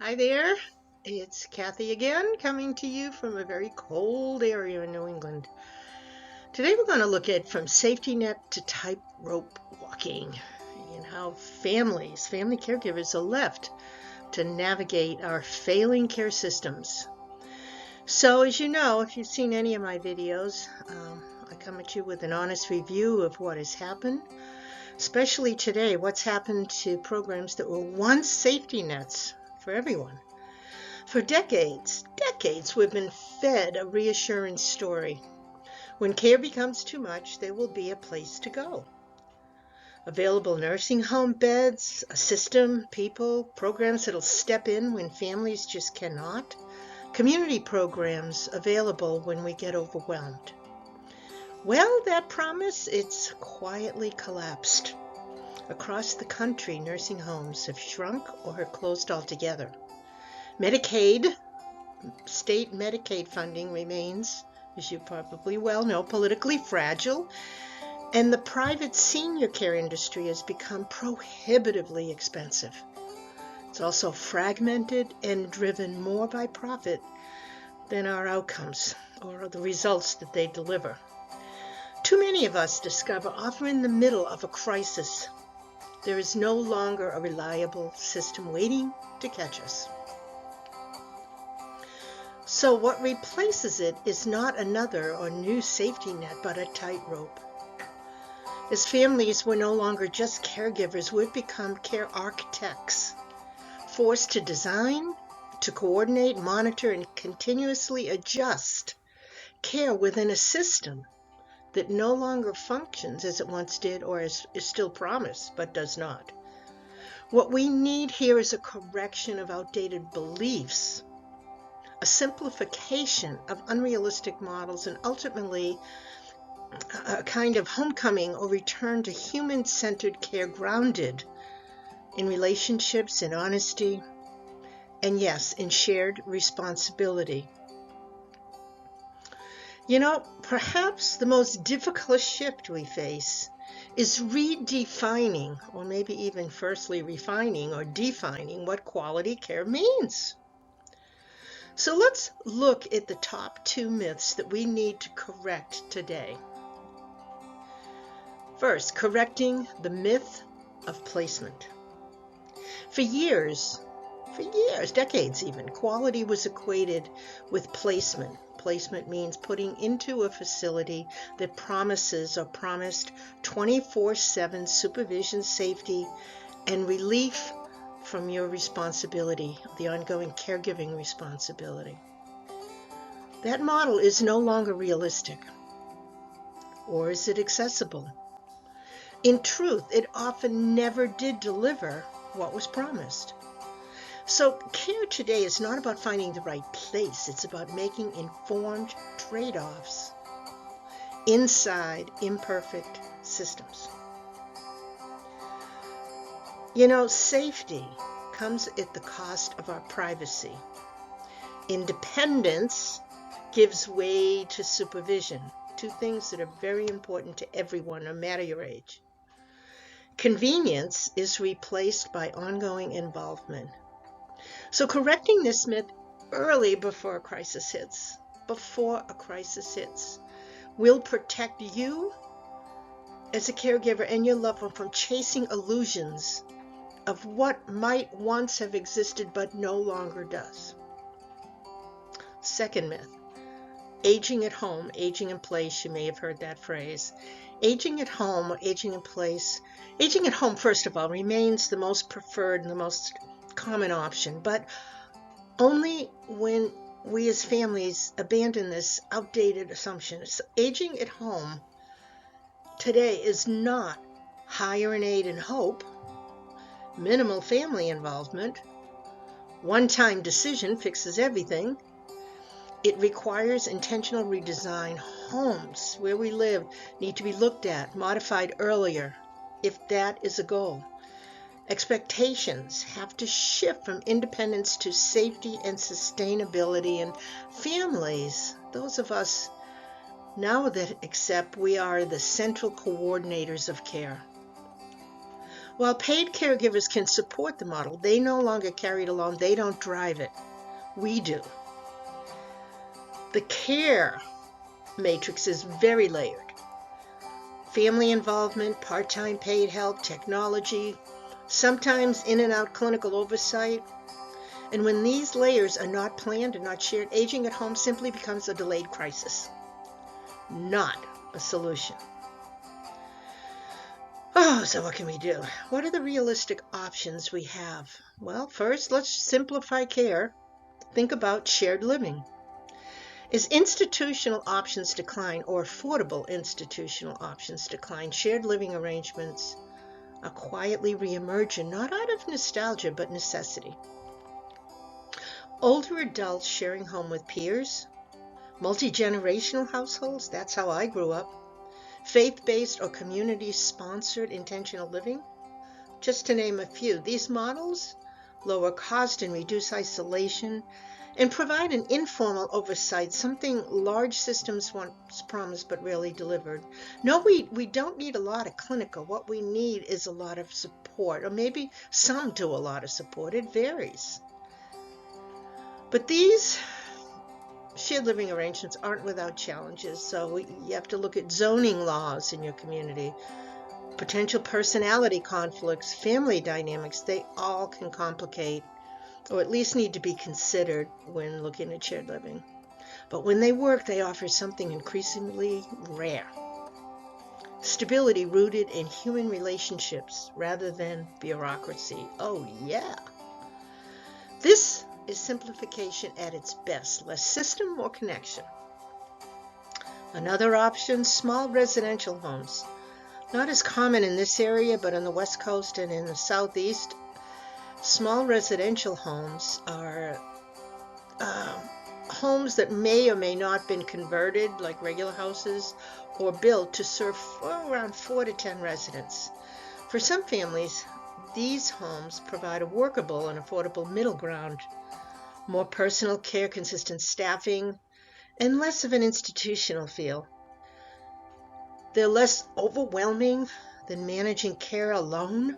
Hi there, it's Kathy again, coming to you from a very cold area in New England. Today we're going to look at from safety net to tightrope walking and how family caregivers are left to navigate our failing care systems. So as you know, if you've seen any of my videos, I come at you with an honest review of what has happened, especially today, what's happened to programs that were once safety nets for everyone. For decades, we've been fed a reassurance story. When care becomes too much, there will be a place to go. Available nursing home beds, a system, people, programs that'll step in when families just cannot. Community programs available when we get overwhelmed. Well, that promise, it's quietly collapsed. Across the country, nursing homes have shrunk or are closed altogether. Medicaid, state Medicaid funding remains, as you probably well know, politically fragile, and the private senior care industry has become prohibitively expensive. It's also fragmented and driven more by profit than our outcomes or the results that they deliver. Too many of us discover often in the middle of a crisis, there is no longer a reliable system waiting to catch us. So what replaces it is not another or new safety net, but a tightrope. As families, we're no longer just caregivers, we've become care architects, forced to design, to coordinate, monitor, and continuously adjust care within a system that no longer functions as it once did or is still promised, but does not. What we need here is a correction of outdated beliefs, a simplification of unrealistic models, and ultimately a kind of homecoming or return to human-centered care grounded in relationships, in honesty, and yes, in shared responsibility. You know, perhaps the most difficult shift we face is redefining, or maybe even firstly refining or defining what quality care means. So let's look at the top 2 myths that we need to correct today. First, correcting the myth of placement. For years, decades even, quality was equated with placement. Placement means putting into a facility that promises or promised 24/7 supervision, safety, and relief from your responsibility, the ongoing caregiving responsibility. That model is no longer realistic. Or is it accessible? In truth, it often never did deliver what was promised. So care today is not about finding the right place. It's about making informed trade-offs inside imperfect systems. You know, safety comes at the cost of our privacy. Independence gives way to supervision, 2 things that are very important to everyone, no matter your age. Convenience is replaced by ongoing involvement. So correcting this myth early before a crisis hits, will protect you as a caregiver and your loved one from chasing illusions of what might once have existed but no longer does. Second myth, aging at home, aging in place. You may have heard that phrase. Aging at home or aging in place. Aging at home, first of all, remains the most preferred and the most common option, but only when we as families abandon this outdated assumption. So aging at home today is not hire an aide and hope, minimal family involvement, one-time decision fixes everything. It requires intentional redesign. Homes where we live need to be looked at, modified earlier, if that is a goal. Expectations have to shift from independence to safety and sustainability, and families, those of us now that accept we are the central coordinators of care. While paid caregivers can support the model, they no longer carry it alone. They don't drive it. We do. The care matrix is very layered. Family involvement, part-time paid help, technology, sometimes in and out clinical oversight. And when these layers are not planned and not shared, aging at home simply becomes a delayed crisis, not a solution. Oh, so what can we do? What are the realistic options we have? Well, first, let's simplify care. Think about shared living. As institutional options decline, or affordable institutional options decline, shared living arrangements are quietly re-emerging, not out of nostalgia, but necessity. Older adults sharing home with peers, multi-generational households, that's how I grew up, faith-based or community-sponsored intentional living, just to name a few. These models lower cost and reduce isolation and provide an informal oversight, something large systems once promised but rarely delivered. No, we don't need a lot of clinical. What we need is a lot of support, or maybe some do a lot of support. It varies. But these shared living arrangements aren't without challenges, so you have to look at zoning laws in your community, potential personality conflicts, family dynamics. They all can complicate, or at least need to be considered when looking at shared living. But when they work, they offer something increasingly rare. Stability rooted in human relationships rather than bureaucracy. Oh yeah. This is simplification at its best. Less system, more connection. Another option, small residential homes. Not as common in this area, but on the West Coast and in the Southeast, small residential homes are homes that may or may not have been converted like regular houses or built to serve around 4 to 10 residents. For some families, these homes provide a workable and affordable middle ground, more personal care, consistent staffing, and less of an institutional feel. They're less overwhelming than managing care alone,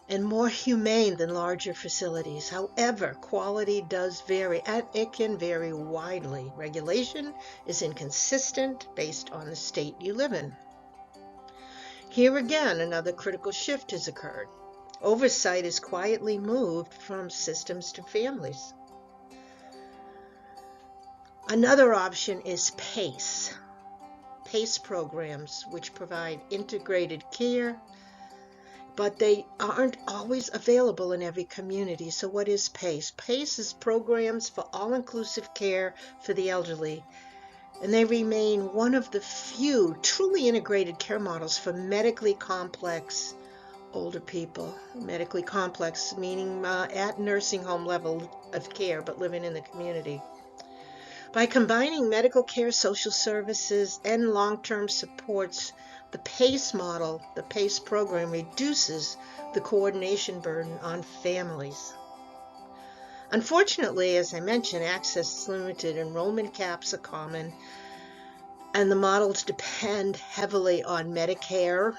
and more humane than larger facilities. However, quality does vary, and it can vary widely. Regulation is inconsistent based on the state you live in. Here again, another critical shift has occurred. Oversight is quietly moved from systems to families. Another option is PACE. PACE programs, which provide integrated care, but they aren't always available in every community. So what is PACE? PACE is programs for all-inclusive care for the elderly, and they remain one of the few truly integrated care models for medically complex older people. Medically complex meaning at nursing home level of care, but living in the community. By combining medical care, social services, and long-term supports, the PACE model, the PACE program, reduces the coordination burden on families. Unfortunately, as I mentioned, access is limited, enrollment caps are common, and the models depend heavily on Medicare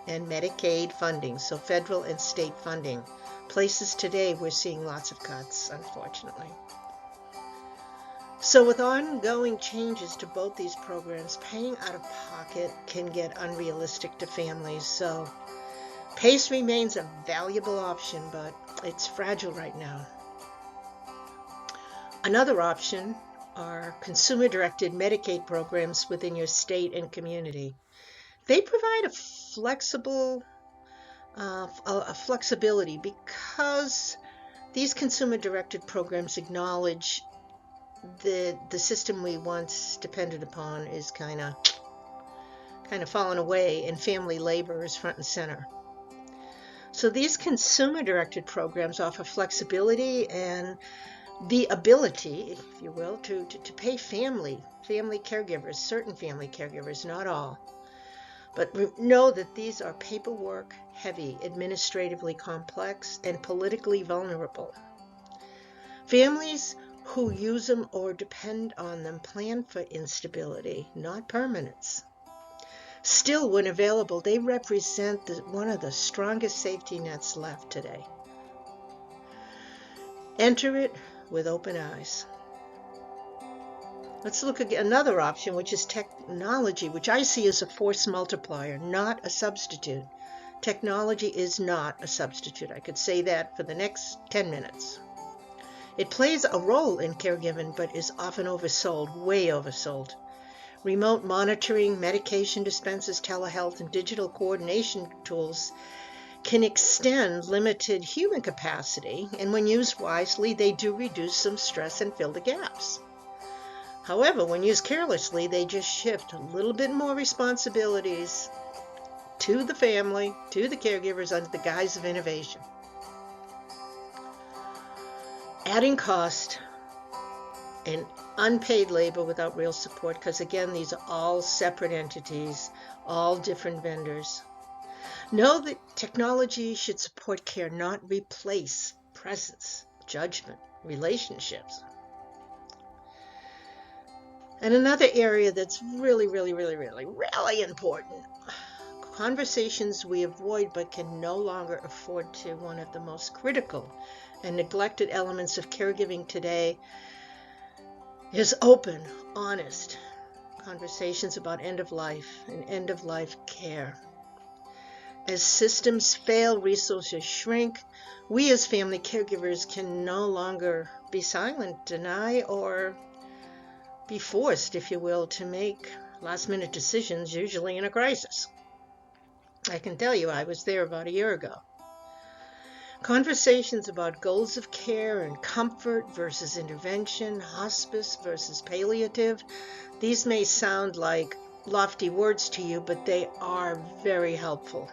and Medicaid funding, so federal and state funding. Places today we're seeing lots of cuts, unfortunately. So with ongoing changes to both these programs, paying out of pocket can get unrealistic to families. So PACE remains a valuable option, but it's fragile right now. Another option are consumer-directed Medicaid programs within your state and community. They provide a flexibility because these consumer-directed programs acknowledge the system we once depended upon is kind of fallen away, and family labor is front and center. So these consumer-directed programs offer flexibility and the ability, if you will, to pay family caregivers, certain family caregivers, not all. But know that these are paperwork heavy, administratively complex, and politically vulnerable. Families who use them or depend on them plan for instability, not permanence. Still, when available, they represent one of the strongest safety nets left today. Enter it with open eyes. Let's look at another option, which is technology, which I see as a force multiplier, not a substitute. Technology is not a substitute. I could say that for the next 10 minutes. It plays a role in caregiving, but is often oversold, way oversold. Remote monitoring, medication dispensers, telehealth, and digital coordination tools can extend limited human capacity, and when used wisely, they do reduce some stress and fill the gaps. However, when used carelessly, they just shift a little bit more responsibilities to the family, to the caregivers under the guise of innovation. Adding cost and unpaid labor without real support, because again, these are all separate entities, all different vendors. Know that technology should support care, not replace presence, judgment, relationships. And another area that's really important, conversations we avoid but can no longer afford to. One of the most critical and neglected elements of caregiving today is open, honest conversations about end of life and end of life care. As systems fail, resources shrink, we as family caregivers can no longer be silent, deny, or be forced, if you will, to make last-minute decisions, usually in a crisis. I can tell you, I was there about a year ago. Conversations about goals of care and comfort versus intervention, hospice versus palliative, these may sound like lofty words to you, but they are very helpful.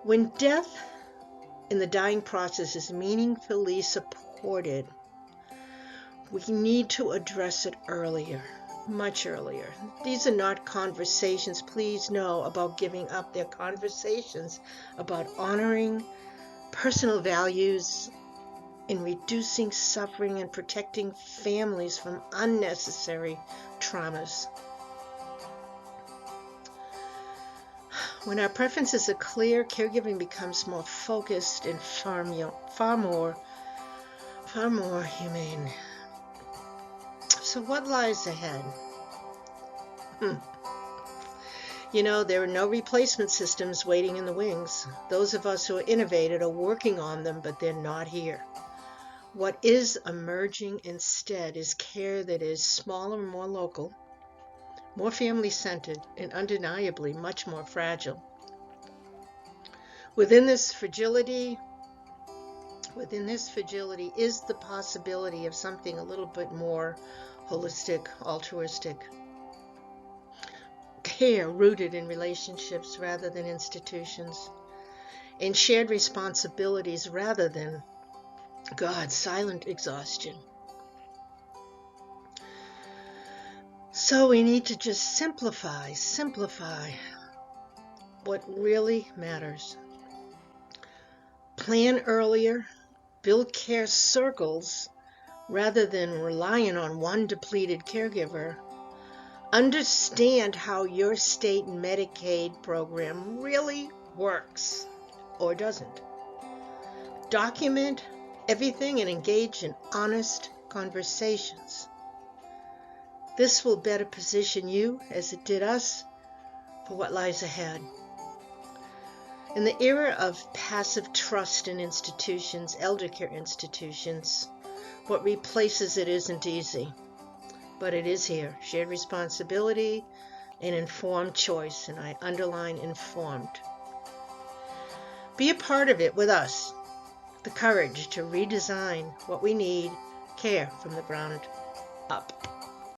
When death in the dying process is meaningfully supported, we need to address it earlier, much earlier. These are not conversations, please know, about giving up. They're conversations about honoring personal values in reducing suffering and protecting families from unnecessary traumas. When our preferences are clear, caregiving becomes more focused and far more humane. So what lies ahead? You know, there are no replacement systems waiting in the wings. Those of us who are innovative are working on them, but they're not here. What is emerging instead is care that is smaller and more local, more family-centered, and undeniably much more fragile. Within this fragility is the possibility of something a little bit more holistic, altruistic. Care rooted in relationships rather than institutions, in shared responsibilities rather than God's silent exhaustion. So we need to just simplify what really matters. Plan earlier, build care circles rather than relying on one depleted caregiver. Understand how your state Medicaid program really works or doesn't. Document everything and engage in honest conversations. This will better position you, as it did us, for what lies ahead. In the era of passive trust in institutions, elder care institutions, what replaces it isn't easy. But it is here. Shared responsibility and informed choice, and I underline informed. Be a part of it with us. The courage to redesign what we need, care from the ground up.